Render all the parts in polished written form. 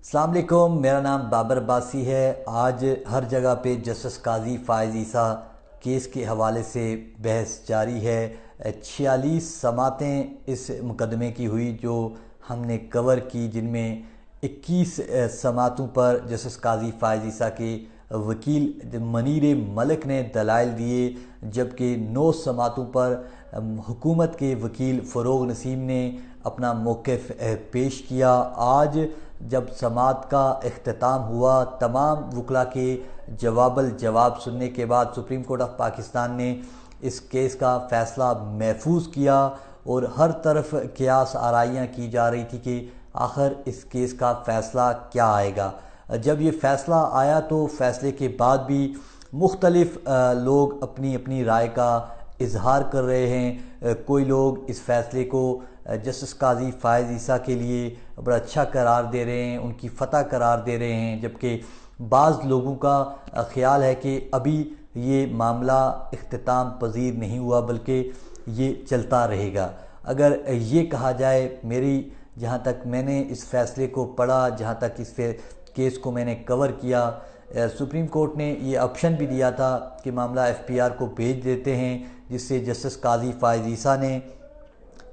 السلام علیکم، میرا نام بابر عباسی ہے۔ آج ہر جگہ پہ جسٹس قاضی فائز عیسیٰ کیس کے حوالے سے بحث جاری ہے۔ 46 سماعتیں اس مقدمے کی ہوئی جو ہم نے کور کی، جن میں 21 سماعتوں پر جسٹس قاضی فائز عیسیٰ کے وکیل منیر ملک نے دلائل دیے، جبکہ 9 سماعتوں پر حکومت کے وکیل فروغ نسیم نے اپنا موقف پیش کیا۔ آج جب سماعت کا اختتام ہوا، تمام وکلاء کے جواب الجواب سننے کے بعد سپریم کورٹ آف پاکستان نے اس کیس کا فیصلہ محفوظ کیا، اور ہر طرف قیاس آرائیاں کی جا رہی تھی کہ آخر اس کیس کا فیصلہ کیا آئے گا۔ جب یہ فیصلہ آیا تو فیصلے کے بعد بھی مختلف لوگ اپنی اپنی رائے کا اظہار کر رہے ہیں۔ کوئی لوگ اس فیصلے کو جسٹس قاضی فائز عیسیٰ کے لیے بڑا اچھا قرار دے رہے ہیں، ان کی فتح قرار دے رہے ہیں، جبکہ بعض لوگوں کا خیال ہے کہ ابھی یہ معاملہ اختتام پذیر نہیں ہوا بلکہ یہ چلتا رہے گا۔ اگر یہ کہا جائے، میری جہاں تک میں نے اس فیصلے کو پڑھا، جہاں تک اس کیس کو میں نے کور کیا، سپریم کورٹ نے یہ آپشن بھی دیا تھا کہ معاملہ ایف پی آر کو بھیج دیتے ہیں، جس سے جسٹس قاضی فائز عیسیٰ نے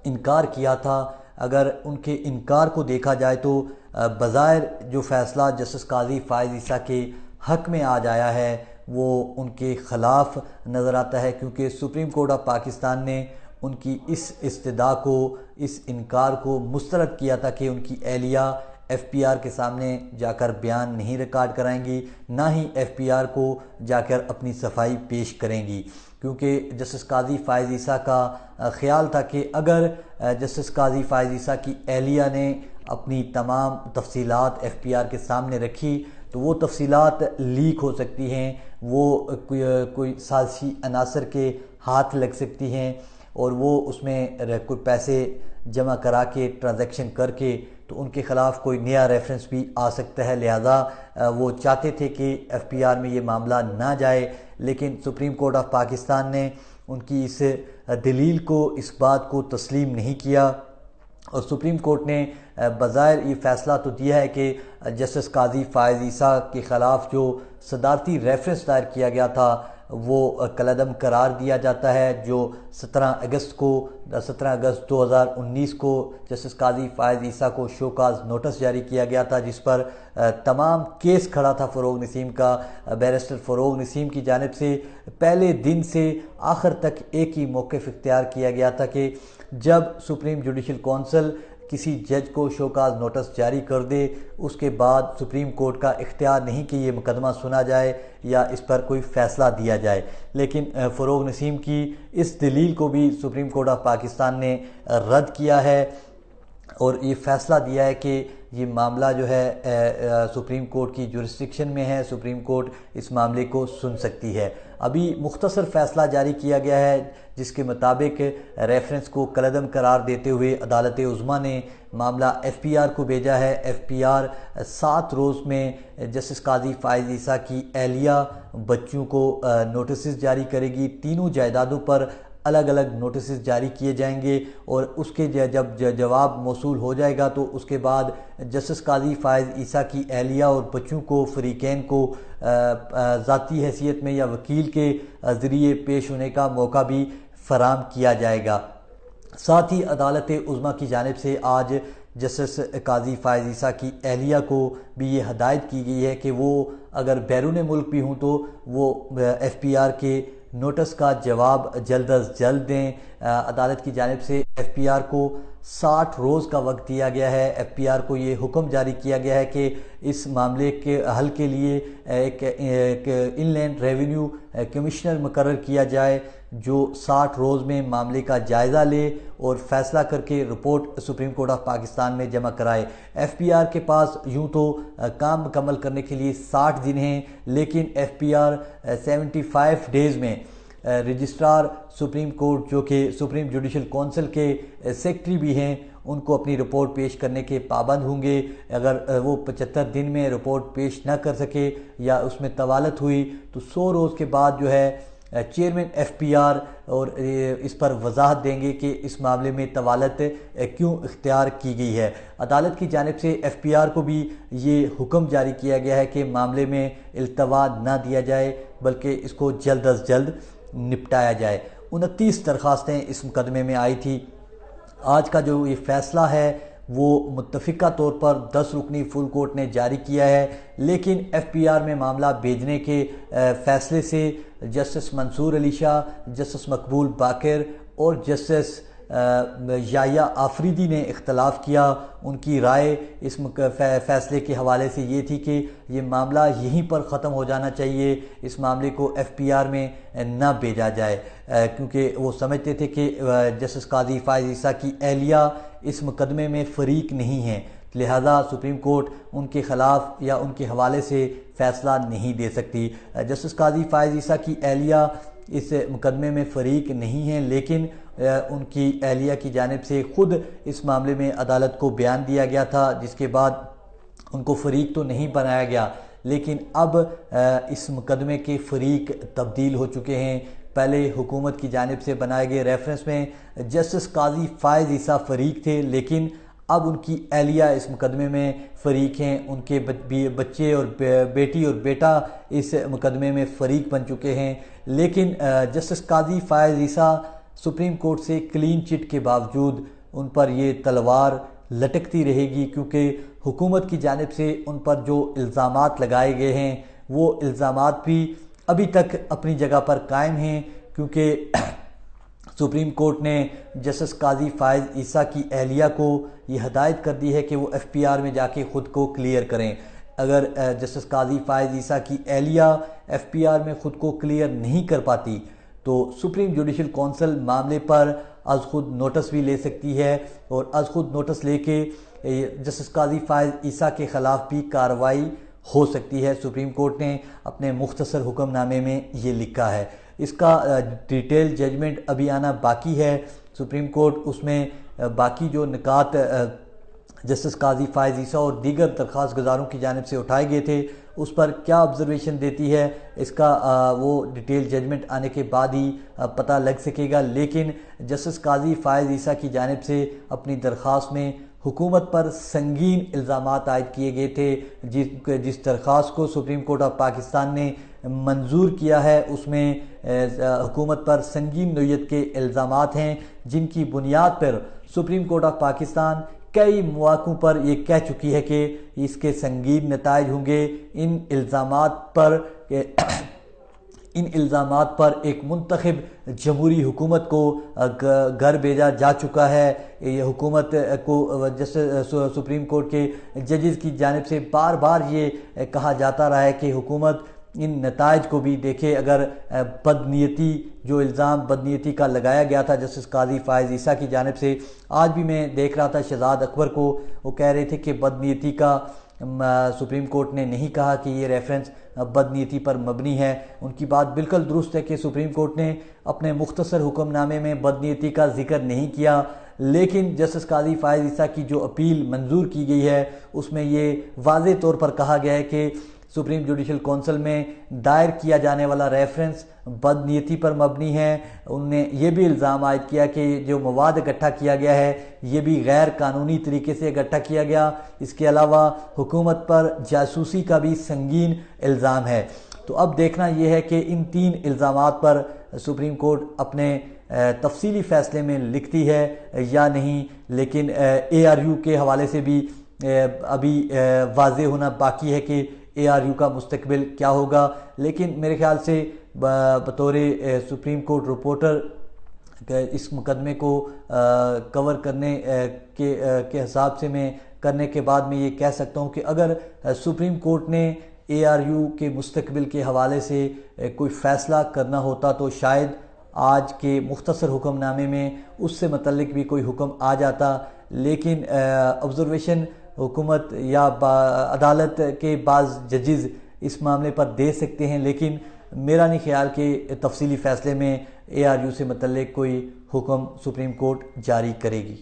انکار کیا تھا۔ اگر ان کے انکار کو دیکھا جائے تو بظاہر جو فیصلہ جسٹس قاضی فائز عیسیٰ کے حق میں آج آیا ہے وہ ان کے خلاف نظر آتا ہے، کیونکہ سپریم کورٹ آف پاکستان نے ان کی اس استدعا کو، اس انکار کو مسترد کیا تھا کہ ان کی اہلیہ ایف پی آر کے سامنے جا کر بیان نہیں ریکارڈ کرائیں گی، نہ ہی ایف پی آر کو جا کر اپنی صفائی پیش کریں گی، کیونکہ جسٹس قاضی فائز عیسیٰ کا خیال تھا کہ اگر جسٹس قاضی فائز عیسیٰ کی اہلیہ نے اپنی تمام تفصیلات ایف پی آر کے سامنے رکھی تو وہ تفصیلات لیک ہو سکتی ہیں، وہ کوئی سازشی عناصر کے ہاتھ لگ سکتی ہیں، اور وہ اس میں کوئی پیسے جمع کرا کے ٹرانزیکشن کر کے تو ان کے خلاف کوئی نیا ریفرنس بھی آ سکتا ہے۔ لہذا وہ چاہتے تھے کہ ایف پی آر میں یہ معاملہ نہ جائے، لیکن سپریم کورٹ آف پاکستان نے ان کی اس دلیل کو، اس بات کو تسلیم نہیں کیا، اور سپریم کورٹ نے بظاہر یہ فیصلہ تو دیا ہے کہ جسٹس قاضی فائز عیسیٰ کے خلاف جو صدارتی ریفرنس دائر کیا گیا تھا وہ کالعدم قرار دیا جاتا ہے، جو 17 اگست 2019 کو جسٹس قاضی فائز عیسیٰ کو شو کاز نوٹس جاری کیا گیا تھا، جس پر تمام کیس کھڑا تھا فروغ نسیم کا۔ بیرسٹر فروغ نسیم کی جانب سے پہلے دن سے آخر تک ایک ہی موقف اختیار کیا گیا تھا کہ جب سپریم جوڈیشل کونسل کسی جج کو شو کاز نوٹس جاری کر دے، اس کے بعد سپریم کورٹ کا اختیار نہیں کہ یہ مقدمہ سنا جائے یا اس پر کوئی فیصلہ دیا جائے، لیکن فروغ نسیم کی اس دلیل کو بھی سپریم کورٹ آف پاکستان نے رد کیا ہے، اور یہ فیصلہ دیا ہے کہ یہ معاملہ جو ہے سپریم کورٹ کی جورسڈکشن میں ہے، سپریم کورٹ اس معاملے کو سن سکتی ہے۔ ابھی مختصر فیصلہ جاری کیا گیا ہے جس کے مطابق ریفرنس کو کالعدم قرار دیتے ہوئے عدالت عظمیٰ نے معاملہ ایف پی آر کو بھیجا ہے۔ ایف پی آر 7 روز میں جسٹس قاضی فائز عیسیٰ کی اہلیہ بچوں کو نوٹسز جاری کرے گی، تینوں جائیدادوں پر الگ الگ نوٹسز جاری کیے جائیں گے، اور اس کے جب جواب موصول ہو جائے گا تو اس کے بعد جسٹس قاضی فائز عیسیٰ کی اہلیہ اور بچوں کو، فریقین کو ذاتی حیثیت میں یا وکیل کے ذریعے پیش ہونے کا موقع بھی فراہم کیا جائے گا۔ ساتھ ہی عدالت عظمیٰ کی جانب سے آج جسٹس قاضی فائز عیسیٰ کی اہلیہ کو بھی یہ ہدایت کی گئی ہے کہ وہ اگر بیرون ملک بھی ہوں تو وہ ایف پی آر کے نوٹس کا جواب جلد از جلد دیں۔ عدالت کی جانب سے ایف پی آر کو 60 روز کا وقت دیا گیا ہے۔ ایف پی آر کو یہ حکم جاری کیا گیا ہے کہ اس معاملے کے حل کے لیے ایک ان لینڈ ریونیو کمشنر مقرر کیا جائے جو 60 روز میں معاملے کا جائزہ لے اور فیصلہ کر کے report supreme court of Pakistan میں جمع کرائے۔ ایف پی آر کے پاس یوں تو کام مکمل کرنے کے لیے 60 دن ہیں، لیکن ایف پی آر 75 ڈیز میں رجسٹرار سپریم کورٹ جو کہ سپریم جوڈیشل کونسل کے سیکرٹری بھی ہیں ان کو اپنی رپورٹ پیش کرنے کے پابند ہوں گے۔ اگر وہ 75 دن میں رپورٹ پیش نہ کر سکے یا اس میں طوالت ہوئی تو 100 روز کے بعد جو ہے چیئرمین FPR اور اس پر وضاحت دیں گے کہ اس معاملے میں طوالت کیوں اختیار کی گئی ہے۔ عدالت کی جانب سے FPR کو بھی یہ حکم جاری کیا گیا ہے کہ معاملے میں التوا نہ دیا جائے بلکہ اس کو جلد از جلد نپٹایا جائے۔ 29 درخواستیں اس مقدمے میں آئی تھی۔ آج کا جو یہ فیصلہ ہے وہ متفقہ طور پر 10 رکنی فل کورٹ نے جاری کیا ہے، لیکن FPR میں معاملہ بھیجنے کے فیصلے سے جسٹس منصور علی شاہ، جسٹس مقبول باقر اور جسٹس یحییٰ آفریدی نے اختلاف کیا۔ ان کی رائے اس فیصلے کے حوالے سے یہ تھی کہ یہ معاملہ یہیں پر ختم ہو جانا چاہیے، اس معاملے کو FPR میں نہ بھیجا جائے، کیونکہ وہ سمجھتے تھے کہ جسٹس قاضی فائز عیسیٰ کی اہلیہ اس مقدمے میں فریق نہیں ہیں، لہذا سپریم کورٹ ان کے خلاف یا ان کے حوالے سے فیصلہ نہیں دے سکتی۔ جسٹس قاضی فائز عیسیٰ کی اہلیہ اس مقدمے میں فریق نہیں ہیں، لیکن ان کی اہلیہ کی جانب سے خود اس معاملے میں عدالت کو بیان دیا گیا تھا، جس کے بعد ان کو فریق تو نہیں بنایا گیا، لیکن اب اس مقدمے کے فریق تبدیل ہو چکے ہیں۔ پہلے حکومت کی جانب سے بنائے گئے ریفرنس میں جسٹس قاضی فائز عیسیٰ فریق تھے، لیکن اب ان کی اہلیہ اس مقدمے میں فریق ہیں، ان کے بچے اور بیٹی اور بیٹا اس مقدمے میں فریق بن چکے ہیں۔ لیکن جسٹس قاضی فائز عیسیٰ سپریم کورٹ سے کلین چٹ کے باوجود ان پر یہ تلوار لٹکتی رہے گی، کیونکہ حکومت کی جانب سے ان پر جو الزامات لگائے گئے ہیں وہ الزامات بھی ابھی تک اپنی جگہ پر قائم ہیں، کیونکہ سپریم کورٹ نے جسٹس قاضی فائز عیسیٰ کی اہلیہ کو یہ ہدایت کر دی ہے کہ وہ FPR میں جا کے خود کو کلیئر کریں۔ اگر جسٹس قاضی فائز عیسیٰ کی اہلیہ FPR میں خود کو کلیئر نہیں کر پاتی تو سپریم جوڈیشل کونسل معاملے پر از خود نوٹس بھی لے سکتی ہے، اور از خود نوٹس لے کے جسٹس قاضی فائز عیسیٰ کے خلاف بھی کارروائی ہو سکتی ہے۔ سپریم کورٹ نے اپنے مختصر حکم نامے میں یہ لکھا ہے۔ اس کا ڈیٹیل ججمنٹ ابھی آنا باقی ہے۔ سپریم کورٹ اس میں باقی جو نکات جسٹس قاضی فائز عیسیٰ اور دیگر درخواست گزاروں کی جانب سے اٹھائے گئے تھے اس پر کیا آبزرویشن دیتی ہے، اس کا وہ ڈیٹیل ججمنٹ آنے کے بعد ہی پتہ لگ سکے گا۔ لیکن جسٹس قاضی فائز عیسیٰ کی جانب سے اپنی درخواست میں حکومت پر سنگین الزامات عائد کیے گئے تھے۔ جس درخواست کو سپریم کورٹ آف پاکستان نے منظور کیا ہے اس میں حکومت پر سنگین نوعیت کے الزامات ہیں، جن کی بنیاد پر سپریم کورٹ آف پاکستان کئی مواقعوں پر یہ کہہ چکی ہے کہ اس کے سنگین نتائج ہوں گے۔ ان الزامات پر ایک منتخب جمہوری حکومت کو گھر بھیجا جا چکا ہے۔ یہ حکومت کو سپریم کورٹ کے ججز کی جانب سے بار بار یہ کہا جاتا رہا ہے کہ حکومت ان نتائج کو بھی دیکھے۔ اگر بدنیتی جو الزام بدنیتی کا لگایا گیا تھا جسٹس قاضی فائز عیسیٰ کی جانب سے، آج بھی میں دیکھ رہا تھا شہزاد اکبر کو، وہ کہہ رہے تھے کہ بدنیتی کا سپریم کورٹ نے نہیں کہا کہ یہ ریفرنس بدنیتی پر مبنی ہے۔ ان کی بات بالکل درست ہے کہ سپریم کورٹ نے اپنے مختصر حکم نامے میں بدنیتی کا ذکر نہیں کیا، لیکن جسٹس قاضی فائز عیسیٰ کی جو اپیل منظور کی گئی ہے اس میں یہ واضح طور پر کہا گیا ہے کہ سپریم جوڈیشل کونسل میں دائر کیا جانے والا ریفرنس بدنیتی پر مبنی ہے۔ انہوں نے یہ بھی الزام عائد کیا کہ جو مواد اکٹھا کیا گیا ہے یہ بھی غیر قانونی طریقے سے اکٹھا کیا گیا۔ اس کے علاوہ حکومت پر جاسوسی کا بھی سنگین الزام ہے۔ تو اب دیکھنا یہ ہے کہ ان 3 الزامات پر سپریم کورٹ اپنے تفصیلی فیصلے میں لکھتی ہے یا نہیں، لیکن ARU کے حوالے سے بھی ابھی واضح ہونا باقی ہے کہ ARU کا مستقبل کیا ہوگا۔ لیکن میرے خیال سے بطور سپریم کورٹ رپورٹر اس مقدمے کو کور کرنے کے حساب سے میں کرنے کے بعد میں یہ کہہ سکتا ہوں کہ اگر سپریم کورٹ نے ARU کے مستقبل کے حوالے سے کوئی فیصلہ کرنا ہوتا تو شاید آج کے مختصر حکم نامے میں اس سے متعلق بھی کوئی حکم آ جاتا، لیکن آبزرویشن حکومت یا عدالت کے بعض ججز اس معاملے پر دے سکتے ہیں، لیکن میرا نہیں خیال کہ تفصیلی فیصلے میں ARU سے متعلق کوئی حکم سپریم کورٹ جاری کرے گی۔